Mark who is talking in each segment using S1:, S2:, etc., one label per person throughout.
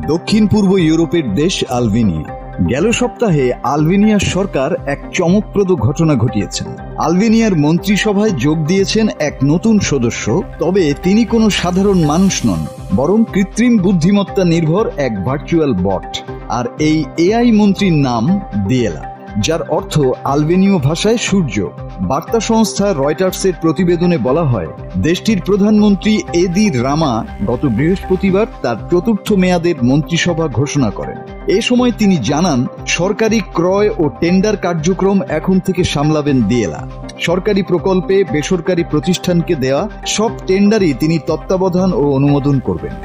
S1: দক্ষিণ পূর্ব ইউরোপের দেশ আলবেনিয়া। গেল সপ্তাহে আলবেনিয়ার সরকার এক চমকপ্রদ ঘটনা ঘটিয়েছেন। আলবেনিয়ার মন্ত্রিসভায় যোগ দিয়েছেন এক নতুন সদস্য। তবে তিনি কোনো সাধারণ মানুষ নন, বরং কৃত্রিম বুদ্ধিমত্তা নির্ভর এক ভার্চুয়াল বট। আর এই এআই মন্ত্রীর নাম দিয়েলা, যার অর্থ আলবেনীয় ভাষায় সূর্য। বার্তা সংস্থা রয়টার্সের প্রতিবেদনে বলা হয়, দেশটির প্রধানমন্ত্রী এদি রামা গত বৃহস্পতিবার তার চতুর্থ মেয়াদের মন্ত্রিসভা ঘোষণা করেন। এ সময় তিনি জানান, সরকারি ক্রয় ও টেন্ডার কার্যক্রম এখন থেকে সামলাবেন দিয়েলা। সরকারি প্রকল্পে বেসরকারি প্রতিষ্ঠানকে দেওয়া সব টেন্ডারই তিনি তত্ত্বাবধান ও অনুমোদন করবেন।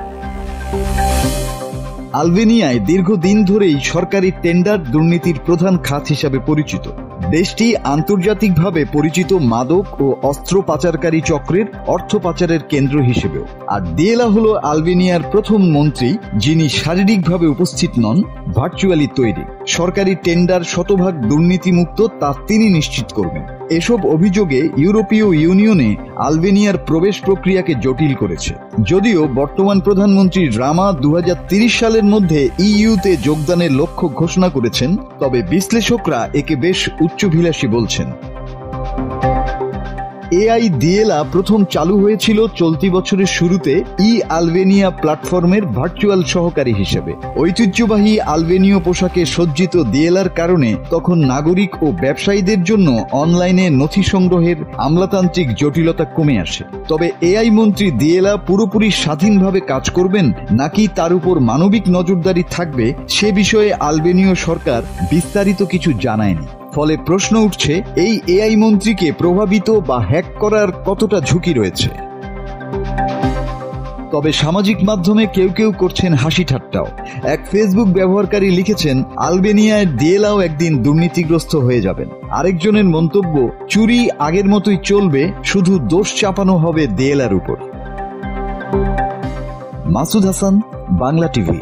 S1: আলবেনিয়ায় দীর্ঘদিন ধরেই সরকারি টেন্ডার দুর্নীতির প্রধান খাত হিসাবে পরিচিত। দেশটি আন্তর্জাতিকভাবে পরিচিত মাদক ও অস্ত্র পাচারকারী চক্রের অর্থ পাচারের কেন্দ্র হিসেবেও। আর দিয়েলা হলো আলবেনিয়ার প্রথম মন্ত্রী যিনি শারীরিকভাবে উপস্থিত নন, ভার্চুয়ালি তৈরি। সরকারি টেন্ডার শতভাগ দুর্নীতিমুক্ত তা তিনি নিশ্চিত করবেন। এসব অভিযোগে ইউরোপীয় ইউনিয়নে আলবেনিয়ার প্রবেশ প্রক্রিয়াকে জটিল করেছে। যদিও বর্তমান প্রধানমন্ত্রী রামা 2030 সালের মধ্যে ইইউতে যোগদানের লক্ষ্য ঘোষণা করেছেন, তবে বিশ্লেষকরা একে বেশ উচ্চাভিলাষী বলছেন। এআই দিয়েলা প্রথম চালু হয়েছিল চলতি বছরের শুরুতে আলবেনিয়া প্ল্যাটফর্মের ভার্চুয়াল সহকারী হিসেবে। ঐতিহ্যবাহী আলবেনীয় পোশাকে সজ্জিত দিয়েলার কারণে তখন নাগরিক ও ব্যবসায়ীদের জন্য অনলাইনে নথি সংগ্রহের আমলাতান্ত্রিক জটিলতা কমে আসে। তবে এআই মন্ত্রী দিয়েলা পুরোপুরি স্বাধীনভাবে কাজ করবেন নাকি তার উপর মানবিক নজরদারি থাকবে, সে বিষয়ে আলবেনীয় সরকার বিস্তারিত কিছু জানায়নি। ফলে প্রশ্ন উঠছে, এই এআই মন্ত্রীকে প্রভাবিত বা হ্যাক করার কতটা ঝুঁকি রয়েছে। তবে সামাজিক মাধ্যমে কেউ কেউ করছেন হাসি ঠাট্টাও। এক ফেসবুক ব্যবহারকারী লিখেছেন, আলবেনিয়ায় দিয়েলাও একদিন দুর্নীতিগ্রস্ত হয়ে যাবেন। আরেকজনের মন্তব্য, চুরি আগের মতোই চলবে, শুধু দোষ চাপানো হবে দিয়েলার উপর। মাসুদ হাসান, বাংলা টিভি।